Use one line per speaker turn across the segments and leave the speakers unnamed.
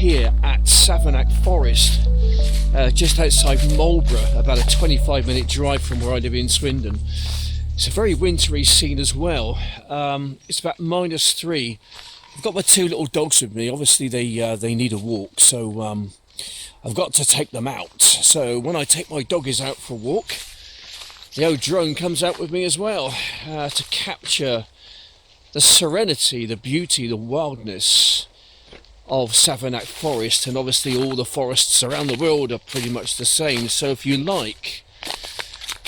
here at Savernake Forest, just outside Marlborough, about a 25-minute drive from where I live in Swindon. It's a very wintry scene as well. It's about -3. I've got my two little dogs with me. Obviously they need a walk, so I've got to take them out. So when I take my doggies out for a walk, the old drone comes out with me as well, to capture the serenity, the beauty, the wildness of Savernake Forest. And obviously all the forests around the world are pretty much the same. So if you like,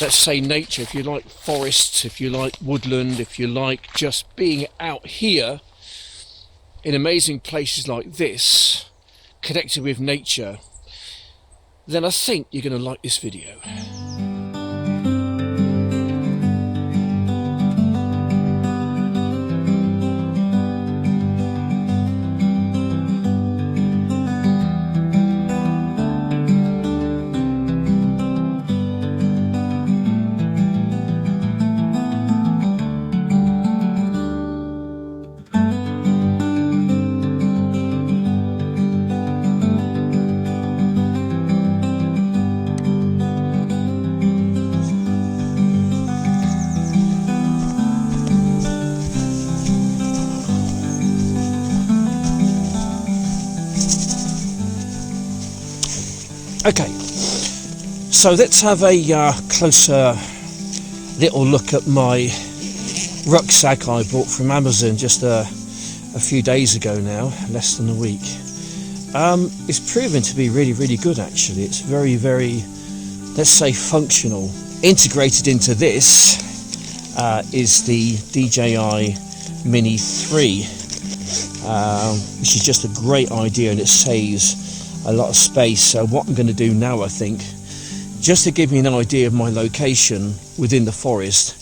let's say, nature, if you like forests, if you like woodland, if you like just being out here in amazing places like this, connected with nature, then I think you're going to like this video. Okay, so let's have a closer little look at my rucksack I bought from Amazon just a few days ago now, less than a week. It's proven to be really good actually. It's very, let's say, functional. Integrated into this is the DJI Mini 3, which is just a great idea, and it saves a lot of space. So what I'm going to do now, I think, just to give me an idea of my location within the forest,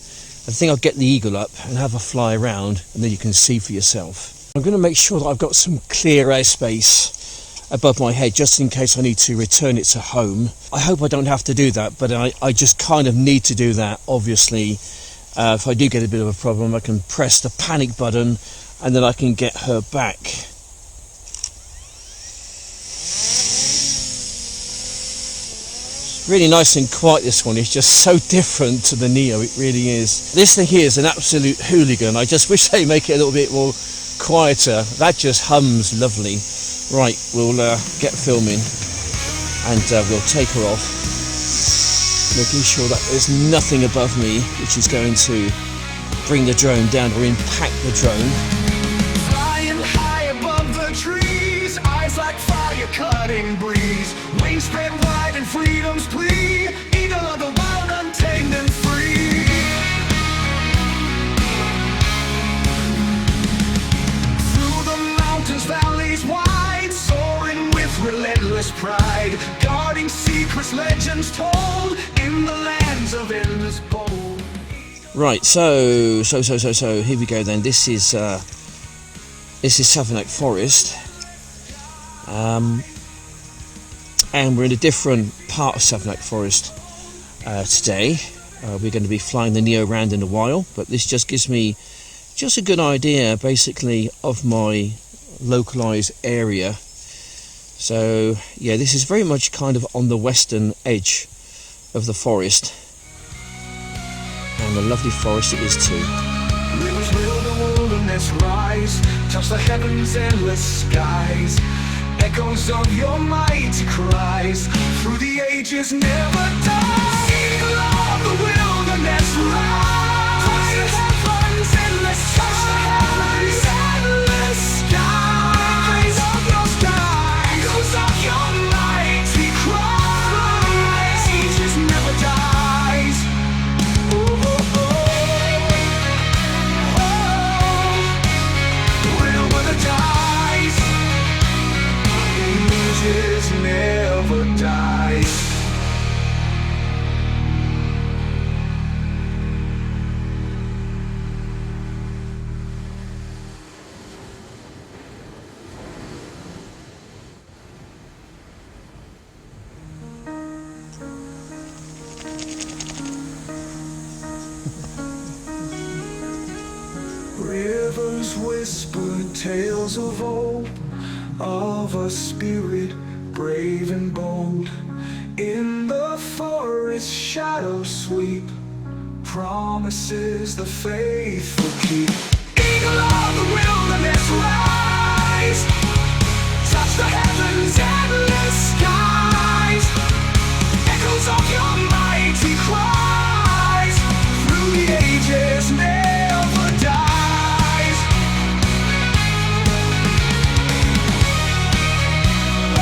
I think I'll get the eagle up and have a fly around, and then you can see for yourself. I'm going to make sure that I've got some clear airspace above my head, just in case I need to return it to home. I hope I don't have to do that, but I just kind of need to do that. Obviously, if I do get a bit of a problem, I can press the panic button and then I can get her back. Really nice and quiet, this one. It's just so different to the Neo, it really is. This thing here is an absolute hooligan. I just wish they make it a little bit more quieter. That just hums lovely. Right, we'll get filming and we'll take her off, making sure that there's nothing above me which is going to bring the drone down or impact the drone.
Flying high above the trees, eyes like fire cutting breeze, wings spread wide and freedom's plea, eagle of the wild, untamed and free. Through the mountains, valleys wide, soaring with relentless pride, guarding secrets, legends told in the lands of endless bold.
Right, so here we go then. This is Savernake Forest, and we're in a different part of Savernake Forest today. We're going to be flying the Neo around in a while, but this just gives me just a good idea basically of my localized area. So yeah, this is very much kind of on the western edge of the forest, and a lovely forest it is too.
Rivers will the wilderness rise, touch the heavens' endless skies. Echoes of your mighty cries, through the ages never die. Eagle of the wilderness rise, touch the heavens' endless skies. Endless skies of your sky, echoes of your mighty cries. Ages never dies. Never dies. Rivers whisper tales of old, of a spirit brave and bold. In the forest shadows sweep, promises the faithful keep. Eagle of the wilderness rise, touch the heavens, endless skies. Echoes of your mighty cries, through the ages never dies. Oh,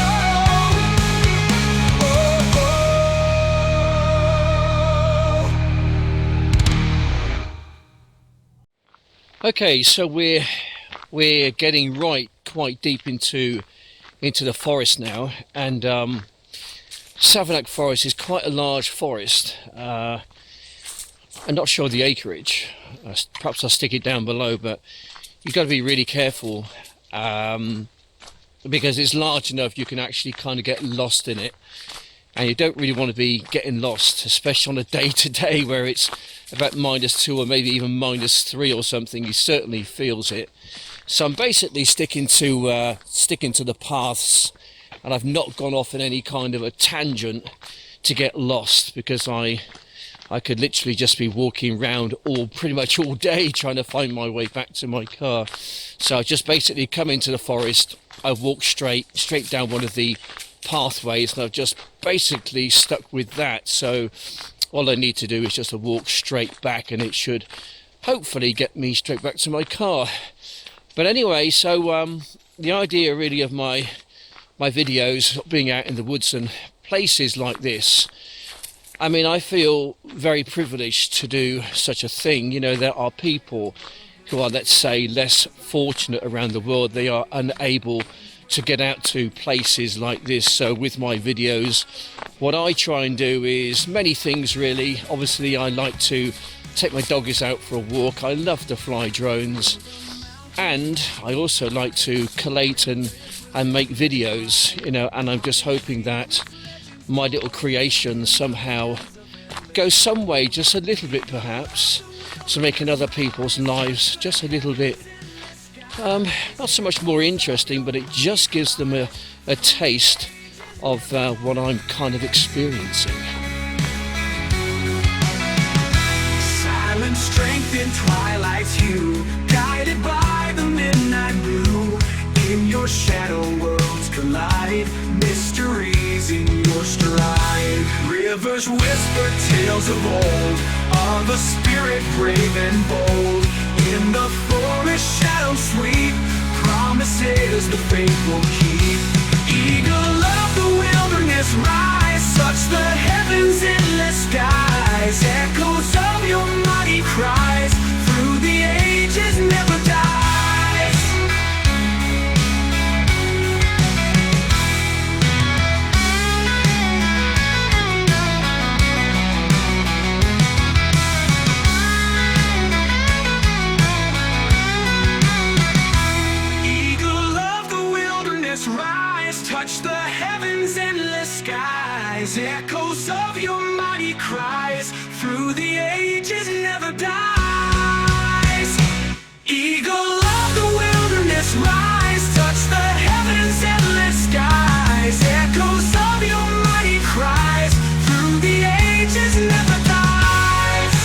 oh, oh.
Okay, so we're getting quite deep into the forest now, and Savernake Forest is quite a large forest. I'm not sure the acreage. Perhaps I'll stick it down below, but you've got to be really careful because it's large enough you can actually kind of get lost in it, and you don't really want to be getting lost, especially on a day-to-day where it's about -2 or maybe even -3 or something. He certainly feels it. So I'm basically sticking to the paths, and I've not gone off in any kind of a tangent to get lost, because I could literally just be walking around pretty much all day trying to find my way back to my car. So I just basically come into the forest, I've walked straight down one of the pathways, and I've just basically stuck with that. So all I need to do is just walk straight back, and it should hopefully get me straight back to my car. But anyway, so the idea really of my videos being out in the woods and places like this, I mean, I feel very privileged to do such a thing. You know, there are people who are, let's say, less fortunate around the world. They are unable to get out to places like this. So with my videos, what I try and do is many things really. Obviously, I like to take my doggies out for a walk. I love to fly drones, and I also like to collate and make videos, you know, and I'm just hoping that my little creation somehow goes some way, just a little bit perhaps, to making other people's lives just a little bit not so much more interesting, but it just gives them a taste of what I'm kind of experiencing.
Silent strength in twilight's hue, guided by the midnight blue. In your shadow worlds collide, mysteries in your stride. Rivers whisper tales of old, of a spirit brave and bold. In the forest shadows sweep, promises the faithful keep. Eagle of the wilderness rise, touch the heavens, endless skies. Echoes of your mighty cries, through the ages never dies. Eagle of the wilderness rise, touch the heavens, endless skies. Echoes of your mighty cries, through the ages never dies. Eagle of the wilderness rise, touch the heavens, endless skies. Echoes of your mighty cries, through the ages never dies.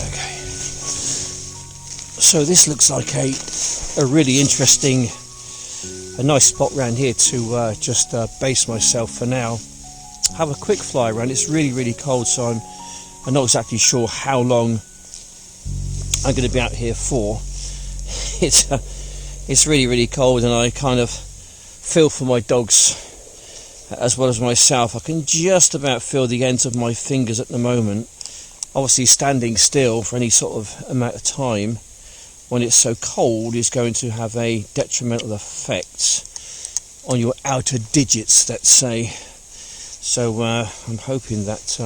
Okay. So this looks like a really interesting, a nice spot around here to just base myself for now. Have a quick fly around. It's really cold, so I'm not exactly sure how long I'm going to be out here for. It's really cold, and I kind of feel for my dogs as well as myself. I can just about feel the ends of my fingers at the moment. Obviously, standing still for any sort of amount of time when it's so cold is going to have a detrimental effect on your outer digits, let's say. So I'm hoping that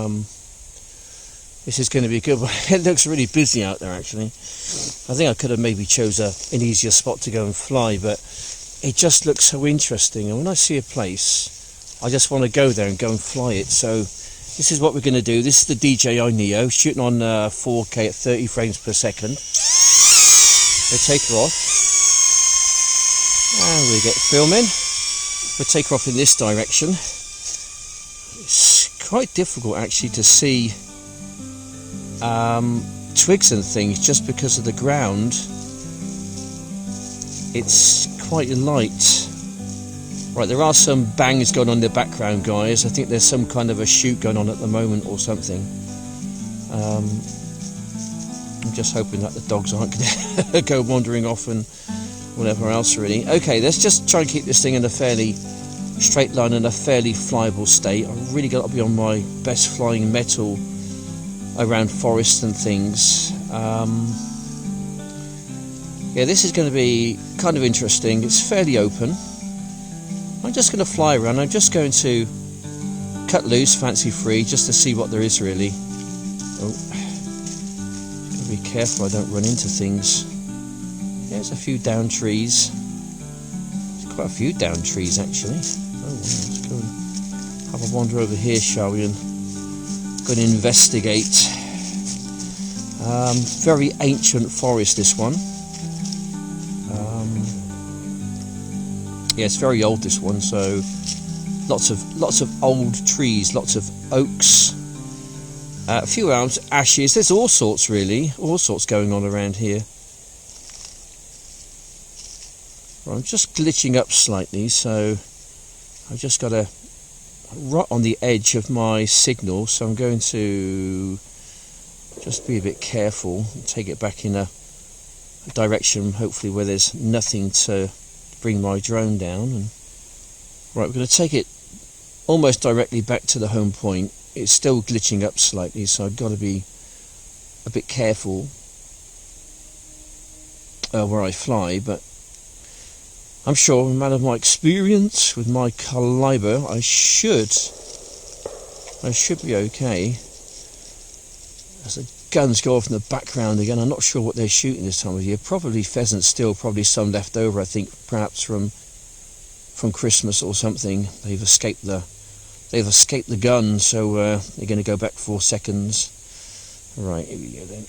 this is going to be good. It looks really busy out there, actually. I think I could have maybe chose an easier spot to go and fly, but it just looks so interesting, and when I see a place I just want to go there and go and fly it. So This is what we're going to do. This is the DJI Neo, shooting on 4K at 30 frames per second. We'll take her off. And we get filming. We'll take her off in this direction. It's quite difficult actually to see twigs and things just because of the ground. It's quite light. Right, there are some bangs going on in the background, guys. I think there's some kind of a shoot going on at the moment or something. I'm just hoping that the dogs aren't going to go wandering off and whatever else, really. Okay, let's just try and keep this thing in a fairly straight line and a fairly flyable state. I've really got to be on my best flying metal around forests and things. Yeah, this is going to be kind of interesting. It's fairly open. I'm just going to fly around. I'm just going to cut loose, fancy free, just to see what there is really. Oh, gotta be careful I don't run into things. There's a few down trees. There's quite a few down trees actually. Oh, well, let's go and have a wander over here, shall we, and go and investigate. Very ancient forest, this one. Yeah, it's very old, this one, so lots of old trees, lots of oaks, a few elms, ashes. There's all sorts really, all sorts going on around here. Well, I'm just glitching up slightly, so I've just got a right on the edge of my signal, so I'm going to just be a bit careful and take it back in a direction hopefully where there's nothing to bring my drone down. And right, we're going to take it almost directly back to the home point. It's still glitching up slightly, so I've got to be a bit careful where I fly, but I'm sure, a matter of my experience with my caliber, I should be okay. As the guns go off in the background again, I'm not sure what they're shooting this time of year. Probably pheasants still, probably some left over, I think, perhaps from Christmas or something. They've escaped the gun, so they're going to go back 4 seconds. Right, here we go then.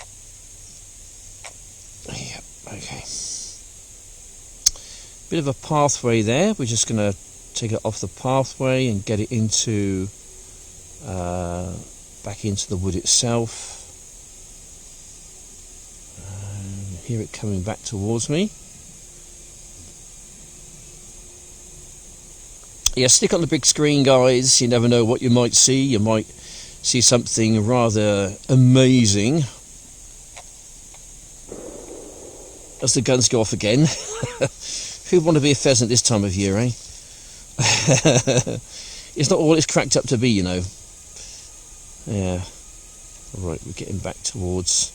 Yeah, okay. Bit of a pathway there. We're just going to take it off the pathway and get it into back into the wood itself. Hear it coming back towards me. Yeah, stick on the big screen, guys. You never know what you might see. You might see something rather amazing. As the guns go off again. Who'd want to be a pheasant this time of year, eh? It's not all it's cracked up to be, you know. Yeah. Right, we're getting back towards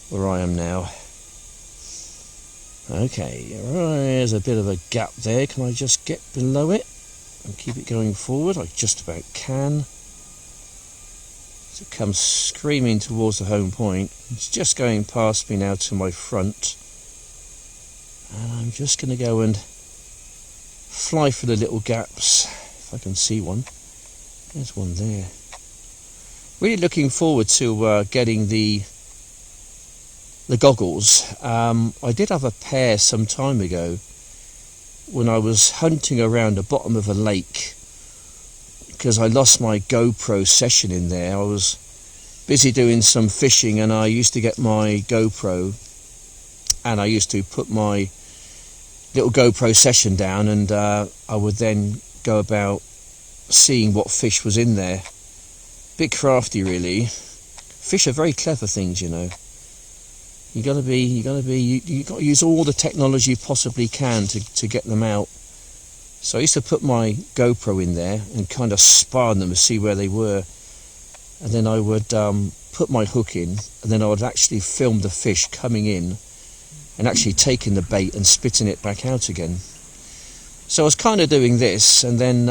where I am now. Okay, there's a bit of a gap there. Can I just get below it and keep it going forward? I just about can. So it comes screaming towards the home point. It's just going past me now to my front. And I'm just going to go and fly for the little gaps, if I can see one. There's one there. Really looking forward to getting the goggles. I did have a pair some time ago when I was hunting around the bottom of a lake because I lost my GoPro session in there. I was busy doing some fishing and I used to get my GoPro and I used to put my little GoPro session down and I would then go about seeing what fish was in there. Bit crafty really. Fish are very clever things, you know. You got to use all the technology you possibly can to get them out. So I used to put my GoPro in there and kind of spy on them to see where they were, and then I would put my hook in, and then I would actually film the fish coming in and actually taking the bait and spitting it back out again. So I was kind of doing this, and then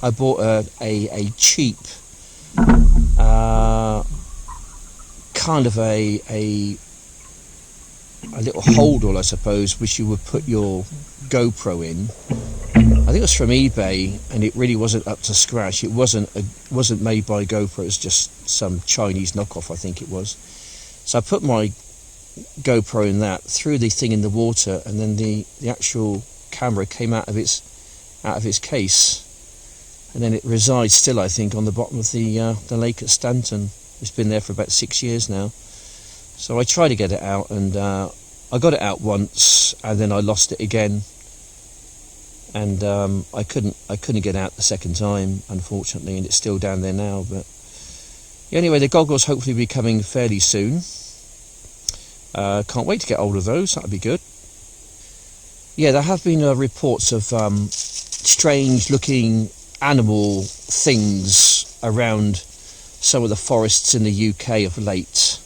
I bought a cheap kind of a little holdall, I suppose, which you would put your GoPro in, and think it was from eBay, and it really wasn't up to scratch. It wasn't made by GoPro. It was just some Chinese knockoff, I think it was. So I put my GoPro in that, threw the thing in the water, and then the actual camera came out of its case, and then it resides still, I think, on the bottom of the lake at Stanton. It's been there for about 6 years now. So I tried to get it out, and I got it out once, and then I lost it again, and I couldn't get out the second time, unfortunately, and it's still down there now. But yeah, anyway, the goggles hopefully will be coming fairly soon. Can't wait to get hold of those. That'd be good. Yeah, there have been reports of strange looking animal things around some of the forests in the UK of late.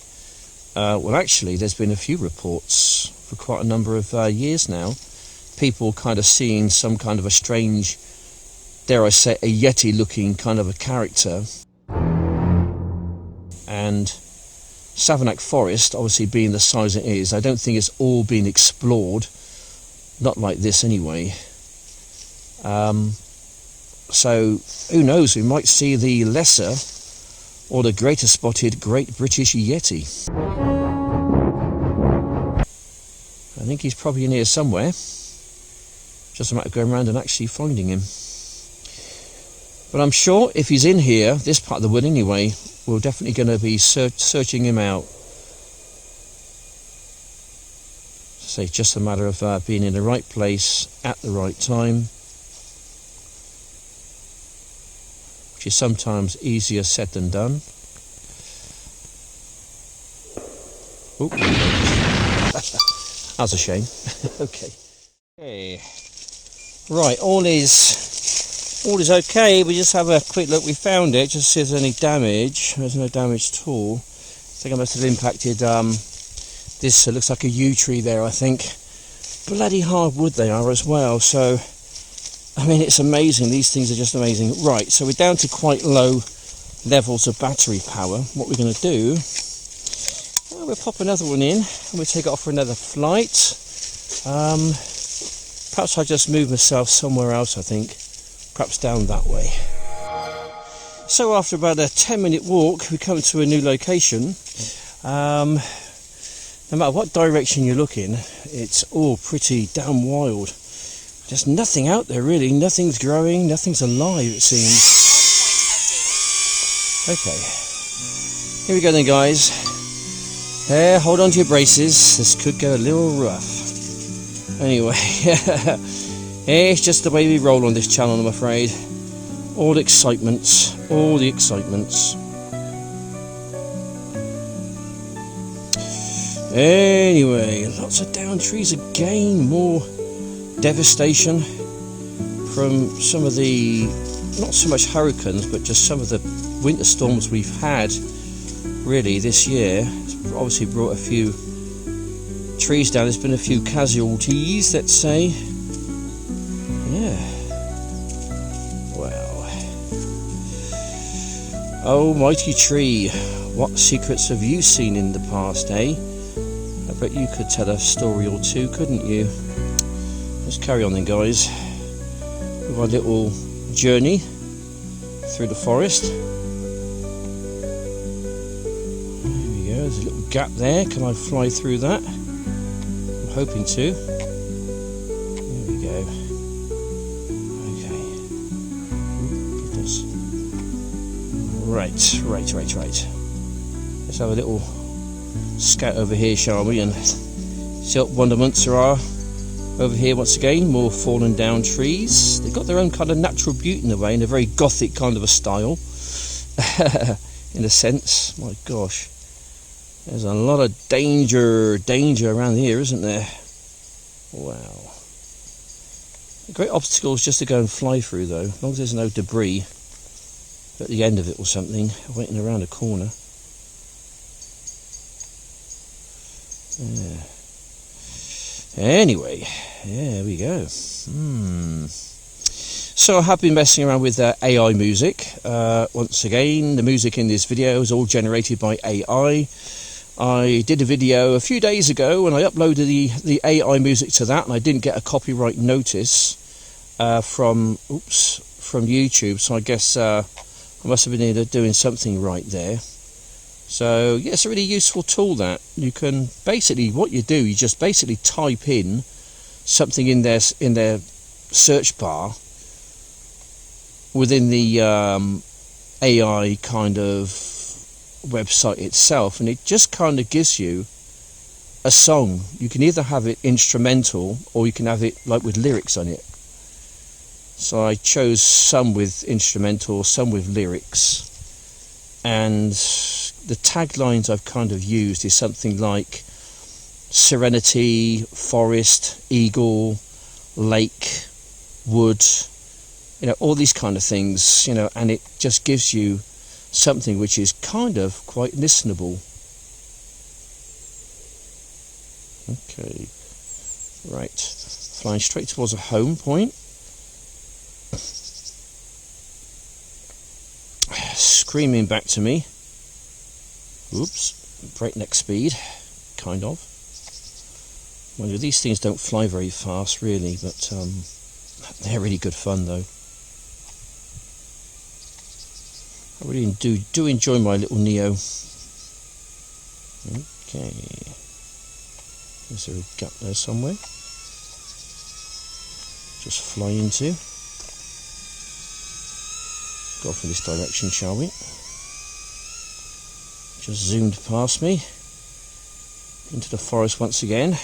Well, actually, there's been a few reports for quite a number of years now. People kind of seeing some kind of a strange, dare I say, a Yeti-looking kind of a character. And Savernake Forest, obviously being the size it is, I don't think it's all been explored. Not like this, anyway. So, who knows? We might see the lesser or the greater spotted Great British Yeti. I think he's probably in here somewhere. Just a matter of going around and actually finding him. But I'm sure if he's in here, this part of the wood anyway, we're definitely going to be searching him out. So it's just a matter of being in the right place at the right time, which is sometimes easier said than done. Oh, that's a shame. Okay. Right, all is okay. We just have a quick look. We found it, just see if there's any damage. There's no damage at all. I think I must have impacted this. Looks like a yew tree there, I think. Bloody hard wood they are as well. So, I mean, it's amazing. These things are just amazing. Right, so we're down to quite low levels of battery power. What we're going to do, we'll pop another one in and we'll take it off for another flight. Perhaps I just move myself somewhere else, I think. Perhaps down that way. So after about a 10-minute walk, we come to a new location. No matter what direction you're looking, it's all pretty damn wild. There's nothing out there really. Nothing's growing, nothing's alive, it seems. Okay. Here we go then, guys. Hold on to your braces. This could go a little rough. Anyway, it's just the way we roll on this channel, I'm afraid. All the excitements. Anyway, lots of down trees again. More devastation from some of the, not so much hurricanes, but just some of the winter storms we've had really this year. It's obviously brought a few trees down. There's been a few casualties, let's say. Yeah. Well. Oh, mighty tree. What secrets have you seen in the past, eh? I bet you could tell a story or two, couldn't you? Let's carry on then, guys, with our little journey through the forest. There we go, there's a little gap there. Can I fly through that? I'm hoping to. There we go. Okay. Right. Let's have a little scout over here, shall we, and see what wonderments there are over here. Once again, more fallen down trees. They've got their own kind of natural beauty in a way, in a very gothic kind of a style. In a sense. My gosh, there's a lot of danger around here, isn't there? Wow. A great obstacle is just to go and fly through, though, as long as there's no debris at the end of it or something waiting around a corner. Yeah. Anyway, there we go. So I have been messing around with AI music. Once again, the music in this video is all generated by AI. I did a video a few days ago and I uploaded the AI music to that, and I didn't get a copyright notice. from YouTube, so I guess I must have been doing something right there. So yeah, it's a really useful tool that you can basically, what you do, you just basically type in something in their search bar within the AI kind of website itself, and it just kind of gives you a song. You can either have it instrumental or you can have it like with lyrics on it. So I chose some with instrumental, some with lyrics, and the taglines I've kind of used is something like serenity, forest, eagle, lake, wood, you know, all these kind of things, you know, and it just gives you something which is kind of quite listenable. Okay, right, flying straight towards a home point. Screaming back to me. Oops, breakneck speed, kind of. Well, these things don't fly very fast really, but they're really good fun though. I really do enjoy my little Neo. Okay, is there a gap there somewhere? Just fly into. Go off in this direction, shall we? Just zoomed past me into the forest once again.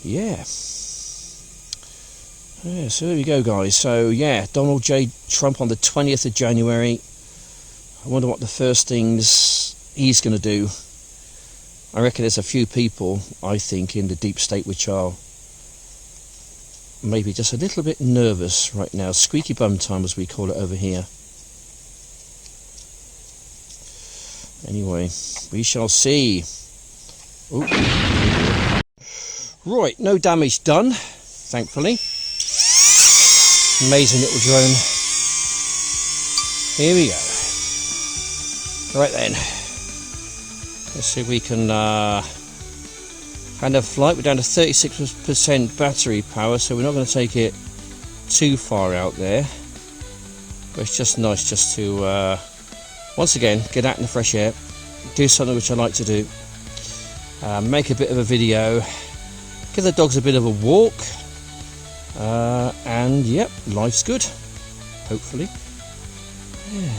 Yeah, so there we go, guys. So yeah, Donald J. Trump on the 20th of January. I wonder what the first things he's going to do. I reckon there's a few people, I think, in the deep state which are maybe just a little bit nervous right now. Squeaky bum time, as we call it over here. Anyway, we shall see. Ooh. Right, no damage done, thankfully. Amazing little drone. Here we go. Right then, let's see if we can hand a flight. We're down to 36% battery power, so we're not going to take it too far out there, but it's just nice just to once again get out in the fresh air, do something which I like to do, make a bit of a video, give the dogs a bit of a walk, and yep, life's good, hopefully. Yeah.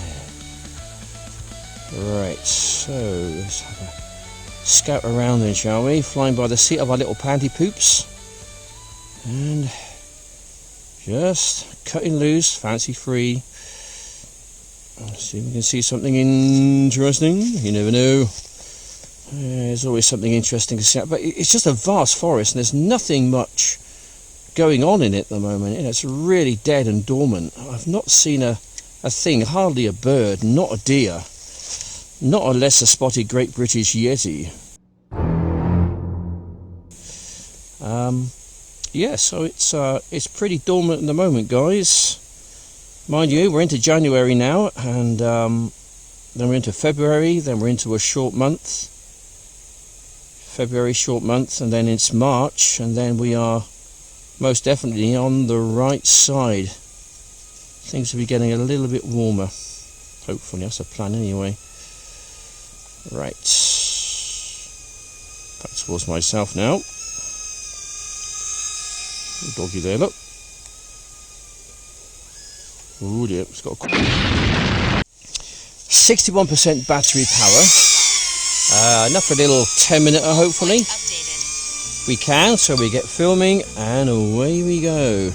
Right, so let's have a scout around then, shall we? Flying by the seat of our little panty poops, and just cutting loose, fancy free. Let's see if we can see something interesting. You never know. There's always something interesting to see, but it's just a vast forest, and there's nothing much going on in it at the moment. You know, it's really dead and dormant. I've not seen a thing, hardly a bird, not a deer, not a lesser spotted Great British Yeti. Yeah, so it's pretty dormant at the moment, guys. Mind you, we're into January now, and then we're into February, then we're into a short month. February short month, and then it's March, and then we are most definitely on the right side. Things will be getting a little bit warmer, hopefully. That's the plan anyway. Right, back towards myself now. Doggy there, look. Oh dear, it's got 61% battery power. Enough for a little 10-minute, hopefully. We can, so we get filming, and away we go.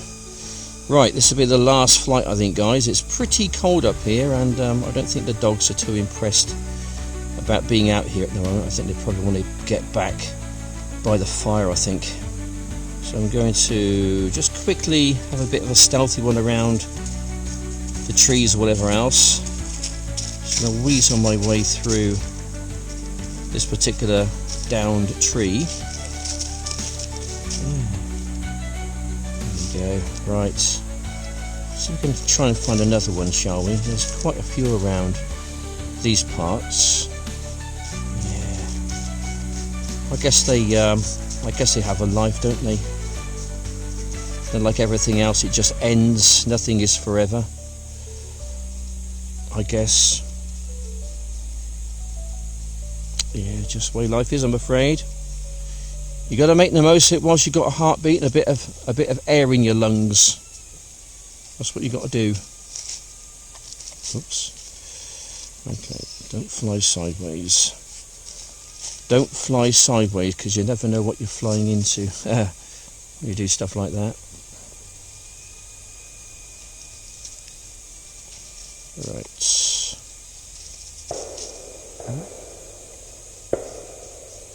Right, this will be the last flight, I think, guys. It's pretty cold up here, and I don't think the dogs are too impressed about being out here at the moment. I think they probably want to get back by the fire, I think. So I'm going to just quickly have a bit of a stealthy one around the trees or whatever else. Just going to weasel my way through this particular downed tree. There we go. Right. So we can try and find another one, shall we? There's quite a few around these parts. Yeah. I guess they have a life, don't they? And like everything else, it just ends. Nothing is forever, I guess. Yeah, just the way life is, I'm afraid. You got to make the most of it whilst you've got a heartbeat and a bit of air in your lungs. That's what you got to do. Oops. Okay, don't fly sideways. Don't fly sideways, because you never know what you're flying into when you do stuff like that. Right.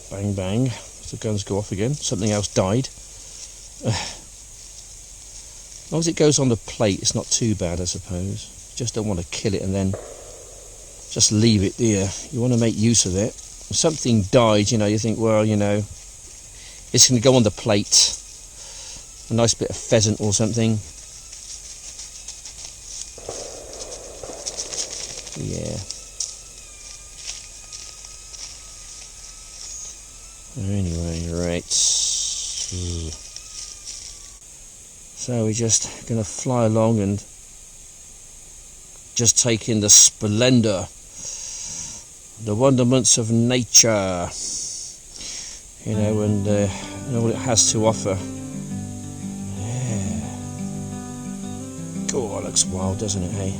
Bang bang. The guns go off again. Something else died. As long as it goes on the plate, it's not too bad, I suppose. You just don't want to kill it and then just leave it there. You want to make use of it. If something died, you know, you think, well, you know, it's going to go on the plate. A nice bit of pheasant or something. Yeah. Anyway, right. So we're just going to fly along and just take in the splendour, the wonderments of nature, you know, and all it has to offer. Yeah. God, it looks wild, doesn't it, hey?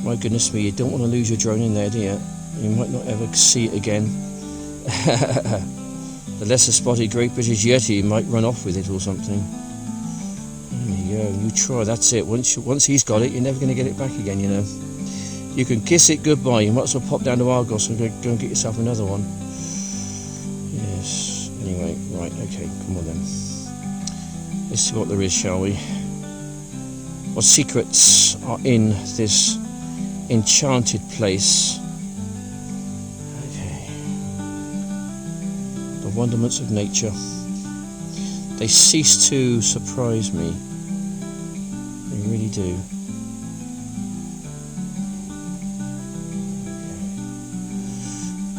My goodness me, you don't want to lose your drone in there, do you? You might not ever see it again. The lesser spotted Great British Yeti might run off with it or something. There you go, you try, that's it. Once he's got it, you're never going to get it back again, you know. You can kiss it goodbye. You might as well pop down to Argos and go and get yourself another one. Yes, anyway, right, okay, come on then. Let's see what there is, shall we? What secrets are in this enchanted place? The wonderments of nature. They cease to surprise me. They really do.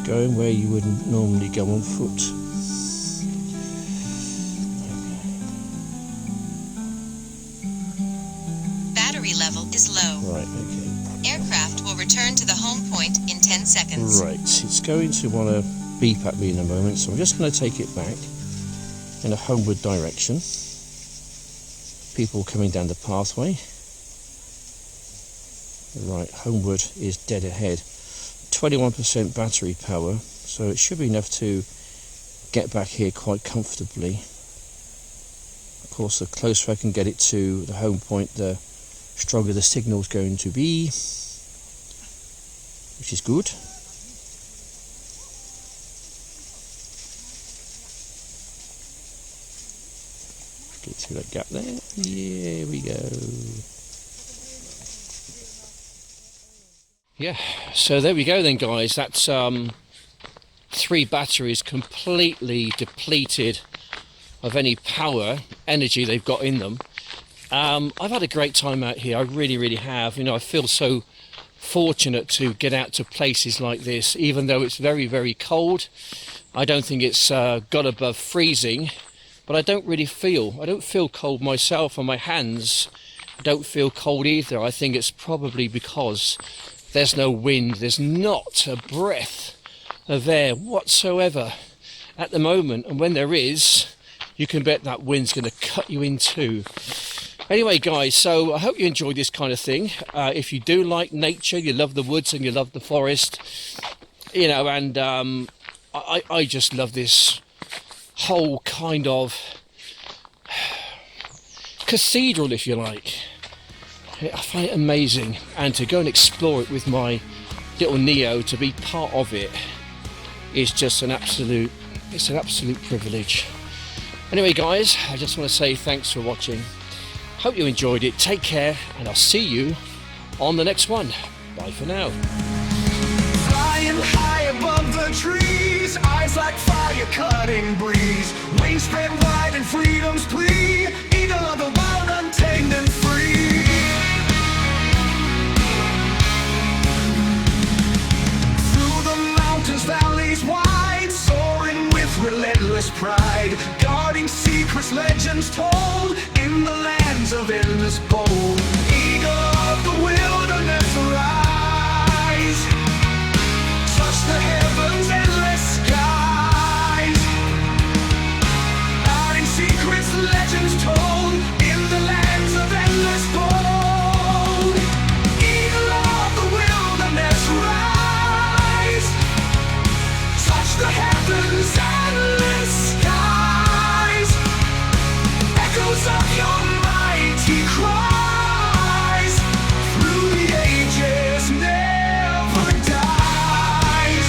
Going where you wouldn't normally go on foot.
Battery level is low.
Right, okay.
Aircraft will return to the home point in 10 seconds.
Right, it's going to want to beep at me in a moment, so I'm just going to take it back in a homeward direction. People coming down the pathway. Right, homeward is dead ahead. 21% battery power, so it should be enough to get back here quite comfortably. Of course, the closer I can get it to the home point, the stronger the signal's going to be, which is good. Get through that gap there. Here we go. Yeah, so there we go then, guys. That's 3 batteries completely depleted of any energy they've got in them. I've had a great time out here. I really have. You know, I feel so fortunate to get out to places like this, even though it's very cold. I don't think it's got above freezing, but I don't feel cold myself, and my hands don't feel cold either. I think it's probably because there's no wind. There's not a breath of air whatsoever at the moment, and when there is, you can bet that wind's going to cut you in two. Anyway, guys, so I hope you enjoyed this kind of thing. If you do like nature, you love the woods and you love the forest, you know, and I just love this whole kind of cathedral, if you like. I find it amazing, and to go and explore it with my little Neo, to be part of it, is just an absolute privilege. Anyway, guys, I just want to say thanks for watching. Hope you enjoyed it. Take care, and I'll see you on the next one. Bye for now.
Flying high above the trees, eyes like fire cutting breeze, wings spread wide in freedom's plea, eagle of the wild, untamed and free. Through the mountains, valleys wide, soaring with relentless endless pride, guarding secrets, legends told in the lands of endless bold. Eagle of the wilderness, rise, touch the heavens, endless skies, guarding secrets, legends told in the lands of endless bold. Eagle of the wilderness, rise, touch the heavens, endless skies, echoes of your mighty cries, through the ages never dies.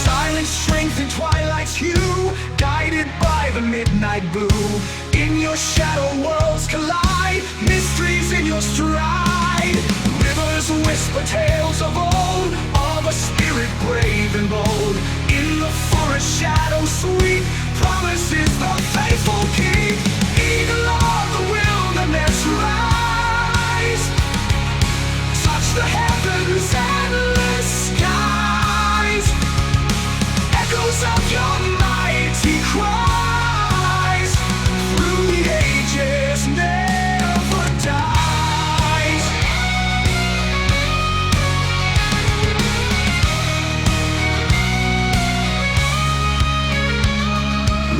Silent strength in twilight's hue, guided by the midnight blue. In your shadow worlds collide, mysteries in your stride. Rivers whisper tales of old, of a spirit brave and bold. In the forest shadow sweet, promises the faithful keep. Eagle of the wilderness, rise, touch the heavens, endless skies, echoes of your mighty cries, through the ages never dies.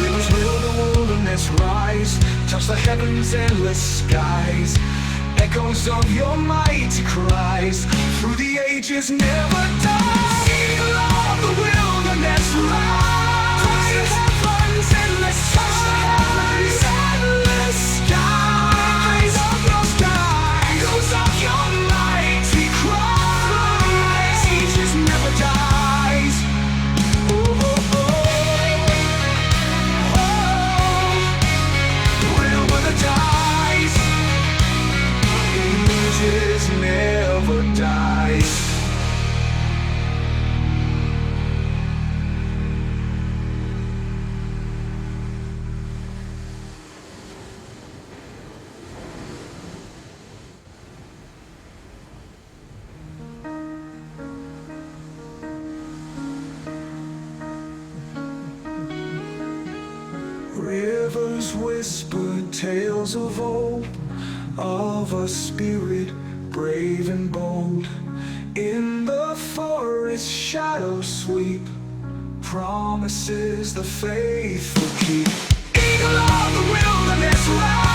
Rivers will the wilderness rise, touch the heavens, endless skies, echoes of your mighty cries, through the ages never die. Eagle of the wilderness, rise, touch the heavens, endless skies, endless skies, of your skies, echoes of your mighty cries, ages never dies. Oh, oh, oh, oh, will the dies, ages never dies. Rivers whisper tales of old, of a spirit brave and bold. In the forest shadow sweep, promises the faithful keep. Eagle of the wilderness, rise.